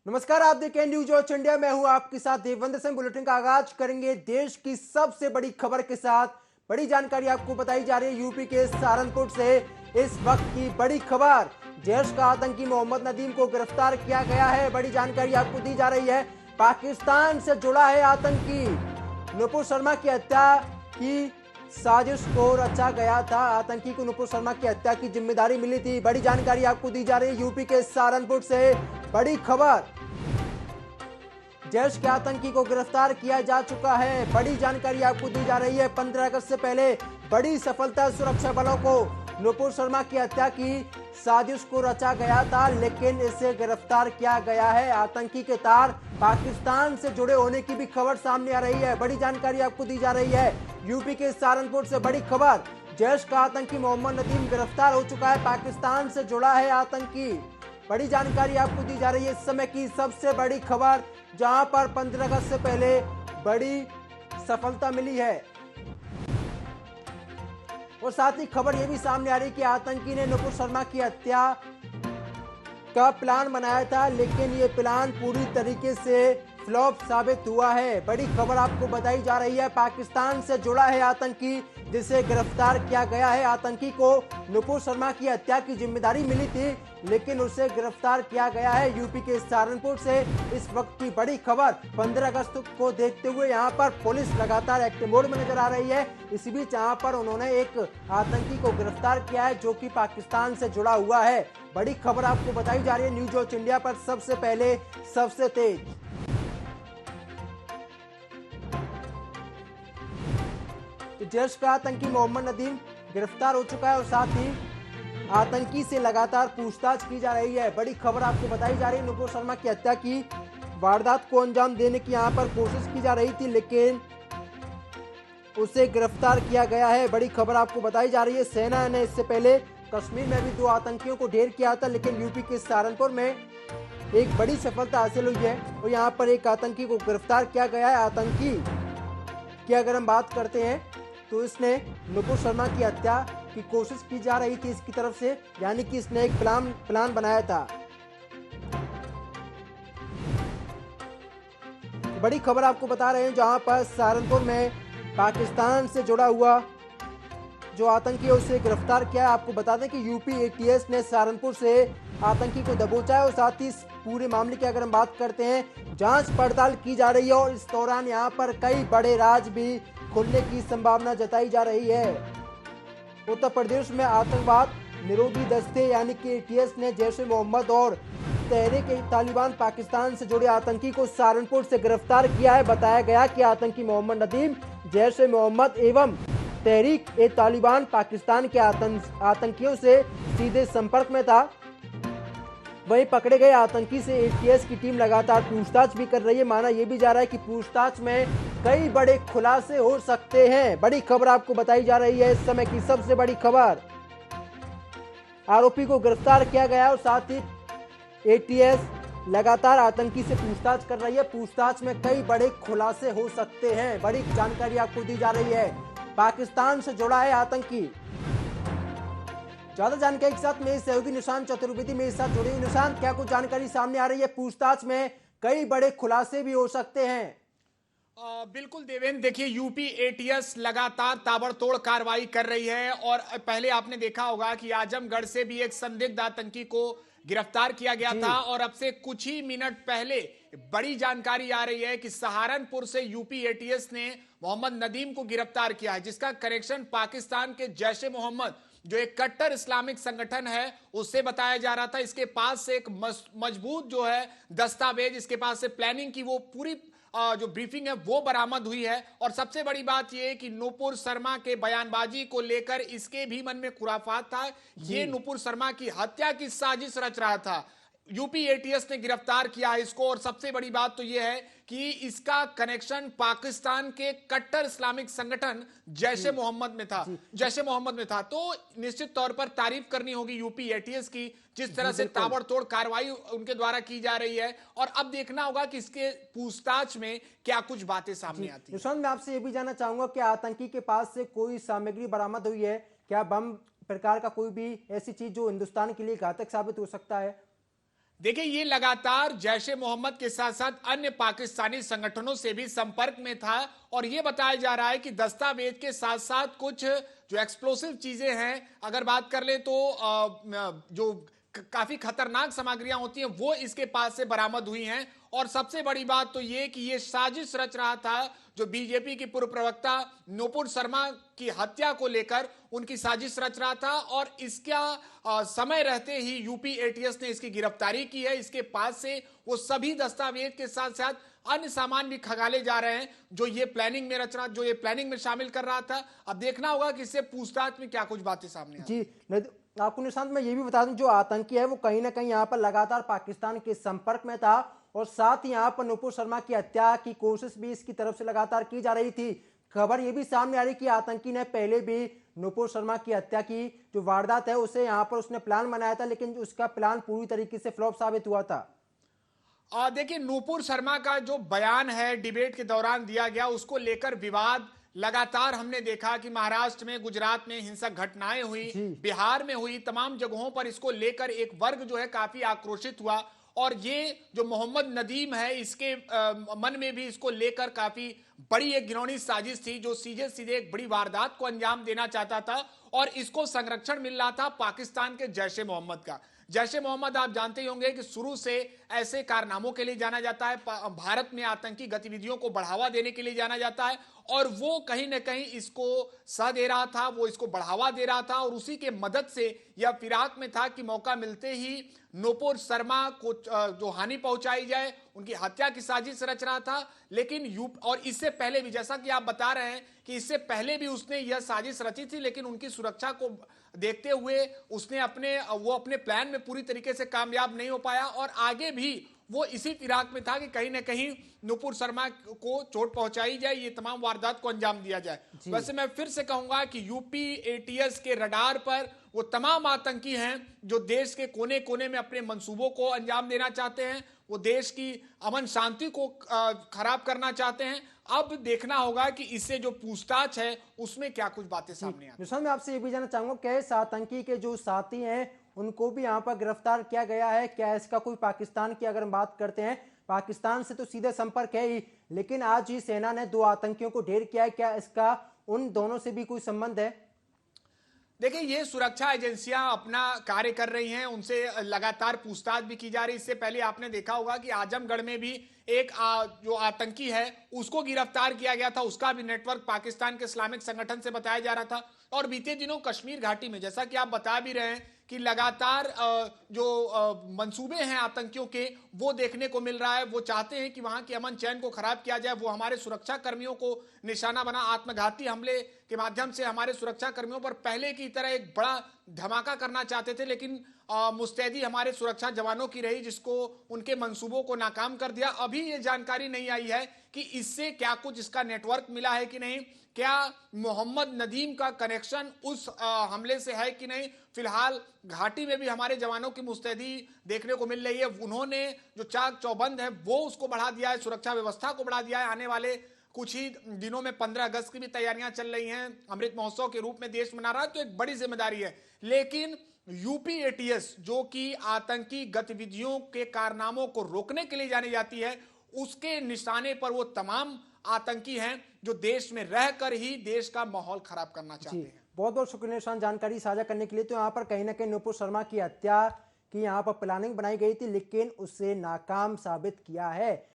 नमस्कार, आप देखें न्यूज वॉच इंडिया। मैं हूं आपके साथ देवंद्र सिंह। बुलेटिन का आगाज करेंगे देश की सबसे बड़ी खबर के साथ। बड़ी जानकारी आपको बताई जा रही है यूपी के सहारनपुर से। इस वक्त की बड़ी खबर, जैश का आतंकी मोहम्मद नदीम को गिरफ्तार किया गया है। बड़ी जानकारी आपको दी जा रही है। पाकिस्तान से जुड़ा है आतंकी। नुपुर शर्मा की हत्या की साजिश को रचा गया था। आतंकी को नुपुर शर्मा की हत्या की जिम्मेदारी मिली थी। बड़ी जानकारी आपको दी जा रही है यूपी के सहारनपुर से। बड़ी खबर, जैश के आतंकी को गिरफ्तार किया जा चुका है। बड़ी जानकारी आपको दी जा रही है। 15 अगस्त से पहले बड़ी सफलता, सुरक्षा बलों को नुपुर शर्मा की हत्या की साजिश को रचा गया था, लेकिन इसे गिरफ्तार किया गया है। आतंकी के तार पाकिस्तान से जुड़े होने की भी खबर सामने आ रही है। बड़ी जानकारी आपको दी जा रही है यूपी के सहारनपुर से। बड़ी खबर, जैश का आतंकी मोहम्मद नदीम गिरफ्तार हो चुका है। पाकिस्तान से जुड़ा है आतंकी। बड़ी जानकारी आपको दी जा रही है इस समय की सबसे बड़ी खबर, जहां पर 15 अगस्त से पहले बड़ी सफलता मिली है। और साथ ही खबर यह भी सामने आ रही कि आतंकी ने नुपुर शर्मा की हत्या का प्लान बनाया था, लेकिन ये प्लान पूरी तरीके से फ्लॉप साबित हुआ है। बड़ी खबर आपको बताई जा रही है। पाकिस्तान से जुड़ा है आतंकी, जिसे गिरफ्तार किया गया है। आतंकी को नुपुर शर्मा की हत्या की जिम्मेदारी मिली थी, लेकिन उसे गिरफ्तार किया गया है यूपी के सहारनपुर से। इस वक्त की बड़ी खबर, 15 अगस्त को देखते हुए यहाँ पर पुलिस लगातार एक्टिव मोड में नजर आ रही है। इसी बीच यहाँ पर उन्होंने एक आतंकी को गिरफ्तार किया है, जो कि पाकिस्तान से जुड़ा हुआ है। बड़ी खबर आपको बताई जा रही है न्यूज वॉच इंडिया पर, सबसे पहले सबसे तेज। तो जैश का आतंकी मोहम्मद नदीम गिरफ्तार हो चुका है और साथ ही आतंकी से लगातार पूछताछ की जा रही है। बड़ी खबर आपको बताई जा रही है, नुपुर शर्मा की हत्या की वारदात को अंजाम देने की यहां पर कोशिश की जा रही थी, लेकिन उसे गिरफ्तार किया गया है। बड़ी खबर आपको बताई जा रही है। सेना ने इससे पहले कश्मीर में भी 2 आतंकियों को ढेर किया था, लेकिन यूपी के सहारनपुर में एक बड़ी सफलता हासिल हुई है और यहाँ पर एक आतंकी को गिरफ्तार किया गया है। आतंकी की अगर हम बात करते हैं तो इसने नुपुर शर्मा की हत्या की कोशिश की जा रही थी इसकी तरफ से, यानी कि इसने एक प्लान बनाया था। बड़ी खबर आपको बता रहे हैं, जहां पर सहारनपुर में पाकिस्तान से जुड़ा हुआ जो आतंकी है उसे गिरफ्तार किया है। आपको बता दें कि यूपी एटीएस ने सहारनपुर से आतंकी को दबोचा है और साथ ही इस पूरे मामले की अगर हम बात करते हैं, जांच पड़ताल की जा रही है और इस दौरान यहां पर कई बड़े राज भी खुलने की संभावना जताई जा रही है। उत्तर प्रदेश में आतंकवाद निरोधी दस्ते यानी कि एटीएस ने जैश ए मोहम्मद और तहरीक-ए-तालिबान पाकिस्तान से जुड़े आतंकी को सहारनपुर से गिरफ्तार किया है। बताया गया कि आतंकी मोहम्मद नदीम जैश ए मोहम्मद एवं तहरीक-ए-तालिबान पाकिस्तान के आतंकियों से सीधे संपर्क में था। वहीं पकड़े गए आतंकी से एटीएस की टीम लगातार पूछताछ भी कर रही है। माना यह भी जा रहा है कि पूछताछ में कई बड़े खुलासे हो सकते हैं। बड़ी खबर आपको बताई जा रही है इस समय की सबसे बड़ी खबर, आरोपी को गिरफ्तार किया गया और साथ ही एटीएस लगातार आतंकी से पूछताछ कर रही है। पूछताछ में कई बड़े खुलासे हो सकते हैं। बड़ी जानकारी आपको दी जा रही है। पाकिस्तान से जुड़ा है आतंकी। ज्यादा जानकारी के साथ मेरे सहयोगी निशांत चतुर्वेदी मेरे साथ जुड़े हुए। निशांत, क्या कुछ जानकारी सामने आ रही है? पूछताछ में कई बड़े खुलासे भी हो सकते हैं। बिल्कुल देवेंद्र, देखिए यूपी एटीएस लगातार ताबड़तोड़ कार्रवाई कर रही है और पहले आपने देखा होगा कि आजमगढ़ से भी एक संदिग्ध आतंकी को गिरफ्तार किया गया था और अब से कुछ ही मिनट पहले बड़ी जानकारी आ रही है कि सहारनपुर से यूपी एटीएस ने मोहम्मद नदीम को गिरफ्तार किया है, जिसका कनेक्शन पाकिस्तान के जैश ए मोहम्मद जो एक कट्टर इस्लामिक संगठन है उससे बताया जा रहा था। इसके पास से एक मजबूत जो है दस्तावेज, इसके पास से प्लानिंग की वो पूरी जो ब्रीफिंग है वो बरामद हुई है। और सबसे बड़ी बात यह है कि नुपुर शर्मा के बयानबाजी को लेकर इसके भी मन में खुराफात था। ये नुपुर शर्मा की हत्या की साजिश रच रहा था। यूपी एटीएस ने गिरफ्तार किया है इसको और सबसे बड़ी बात तो यह है कि इसका कनेक्शन पाकिस्तान के कट्टर इस्लामिक संगठन जैश-ए मोहम्मद में था, जैश-ए मोहम्मद में था। तो निश्चित तौर पर तारीफ करनी होगी यूपी एटीएस की, जिस तरह से ताबड़तोड़ कार्रवाई उनके द्वारा की जा रही है। और अब देखना होगा कि इसके पूछताछ में क्या कुछ बातें सामने आती है। निशांत, मैं आपसे यह भी जानना चाहूंगा कि आतंकी के पास से कोई सामग्री बरामद हुई है क्या? बम प्रकार का कोई भी ऐसी चीज जो हिंदुस्तान के लिए घातक साबित हो सकता है? देखिए, ये लगातार जैश ए मोहम्मद के साथ साथ अन्य पाकिस्तानी संगठनों से भी संपर्क में था और ये बताया जा रहा है कि दस्तावेज के साथ साथ कुछ जो एक्सप्लोसिव चीजें हैं, अगर बात कर ले तो जो काफी खतरनाक सामग्रियां होती हैं वो इसके पास से बरामद हुई हैं। और सबसे बड़ी बात तो ये कि ये साजिश रच रहा था, जो बीजेपी की पूर्व प्रवक्ता नुपुर शर्मा की हत्या को लेकर उनकी साजिश रच रहा था और इसका समय रहते ही यूपी एटीएस ने इसकी गिरफ्तारी की है। इसके पास से वो सभी दस्तावेज के साथ साथ अन्य सामान भी खंगाले जा रहे हैं जो ये प्लानिंग में रच रहा, जो ये प्लानिंग में शामिल कर रहा था। अब देखना होगा कि इससे पूछताछ में क्या कुछ बातें सामने जी आपको निशांत मैं ये भी बता दूं, जो आतंकी है वो कहीं ना कहीं यहाँ पर लगातार पाकिस्तान के संपर्क में था और साथ ही यहाँ पर नुपुर शर्मा की हत्या की कोशिश भी इसकी तरफ से लगातार की जा रही थी। खबर ये भी सामने आ रही कि आतंकी ने पहले भी नुपुर शर्मा की हत्या की जो वारदात है उसे यहाँ पर उसने प्लान बनाया था, लेकिन उसका प्लान पूरी तरीके से फ्लॉप साबित हुआ था। देखिए, नुपुर शर्मा का जो बयान है डिबेट के दौरान दिया गया, उसको लेकर विवाद लगातार हमने देखा कि महाराष्ट्र में, गुजरात में हिंसक घटनाएं हुई, बिहार में हुई, तमाम जगहों पर इसको लेकर एक वर्ग जो है काफी आक्रोशित हुआ। और ये जो मोहम्मद नदीम है, इसके मन में भी इसको लेकर काफी बड़ी एक घिनौनी साजिश थी, जो सीधे सीधे एक बड़ी वारदात को अंजाम देना चाहता था और इसको संरक्षण मिल रहा था पाकिस्तान के जैश ए मोहम्मद का। जैश ए मोहम्मद आप जानते ही होंगे कि शुरू से ऐसे कारनामों के लिए जाना जाता है, भारत में आतंकी गतिविधियों को बढ़ावा देने के लिए जाना जाता है और वो कहीं ना कहीं इसको सह दे रहा था, वो इसको बढ़ावा दे रहा था और उसी के मदद से यह फिराक में था कि मौका मिलते ही नुपुर शर्मा को जो हानि पहुंचाई जाए, उनकी हत्या की साजिश रच रहा था। लेकिन और इससे पहले भी, जैसा कि आप बता रहे हैं कि इससे पहले भी उसने यह साजिश रची थी, लेकिन उनकी सुरक्षा को देखते हुए उसने अपने प्लान में पूरी तरीके से कामयाब नहीं हो पाया और आगे भी वो इसी फिराक में था कि कहीं ना कहीं नुपुर शर्मा को चोट पहुंचाई जाए, ये तमाम वारदात को अंजाम दिया जाए। वैसे मैं फिर से कहूंगा कि यूपी एटीएस के रडार पर वो तमाम आतंकी हैं जो देश के कोने कोने में अपने मंसूबों को अंजाम देना चाहते हैं, वो देश की अमन शांति को खराब करना चाहते हैं। अब देखना होगा कि इससे जो पूछताछ है उसमें क्या कुछ बातें सामने आती हैं। मैं आपसे ये भी जानना चाहूंगा, क्या इस आतंकी के जो साथी हैं उनको भी यहाँ पर गिरफ्तार किया गया है? क्या इसका कोई पाकिस्तान की अगर हम बात करते हैं, पाकिस्तान से तो सीधे संपर्क है ही, लेकिन आज ही सेना ने 2 आतंकियों को ढेर किया है, क्या इसका उन दोनों से भी कोई संबंध है? देखिए, ये सुरक्षा एजेंसियां अपना कार्य कर रही हैं, उनसे लगातार पूछताछ भी की जा रही है। इससे पहले आपने देखा होगा कि आजमगढ़ में भी एक जो आतंकी है उसको गिरफ्तार किया गया था, उसका भी नेटवर्क पाकिस्तान के इस्लामिक संगठन से बताया जा रहा था। और बीते दिनों कश्मीर घाटी में, जैसा कि आप बता भी रहे हैं कि लगातार जो मंसूबे हैं आतंकियों के वो देखने को मिल रहा है। वो चाहते हैं कि वहां के अमन चैन को खराब किया जाए, वो हमारे सुरक्षा कर्मियों को निशाना बना, आत्मघाती हमले के माध्यम से हमारे सुरक्षा कर्मियों पर पहले की तरह एक बड़ा धमाका करना चाहते थे, लेकिन मुस्तैदी हमारे सुरक्षा जवानों की रही जिसको उनके मंसूबों को नाकाम कर दिया। अभी ये जानकारी नहीं आई है कि इससे क्या कुछ इसका नेटवर्क मिला है कि नहीं, क्या मोहम्मद नदीम का कनेक्शन उस हमले से है कि नहीं। फिलहाल घाटी में भी हमारे जवानों की मुस्तैदी देखने को मिल रही है। उन्होंने जो चाक चौबंद है वो उसको बढ़ा दिया है, सुरक्षा व्यवस्था को बढ़ा दिया है। आने वाले कुछ ही दिनों में 15 अगस्त की भी तैयारियां चल रही हैं, अमृत महोत्सव के रूप में देश मना रहा है, तो एक बड़ी जिम्मेदारी है। लेकिन यूपी एटीएस जो कि आतंकी गतिविधियों के कारनामों को रोकने के लिए जानी जाती है, उसके निशाने पर वो तमाम आतंकी हैं जो देश में रहकर ही देश का माहौल खराब करना चाहते हैं। बहुत बहुत शुक्रिया निशान जानकारी साझा करने के लिए। तो यहाँ पर कहीं ना कहीं नुपुर शर्मा की हत्या की यहाँ पर प्लानिंग बनाई गई थी, लेकिन उसे नाकाम साबित किया है।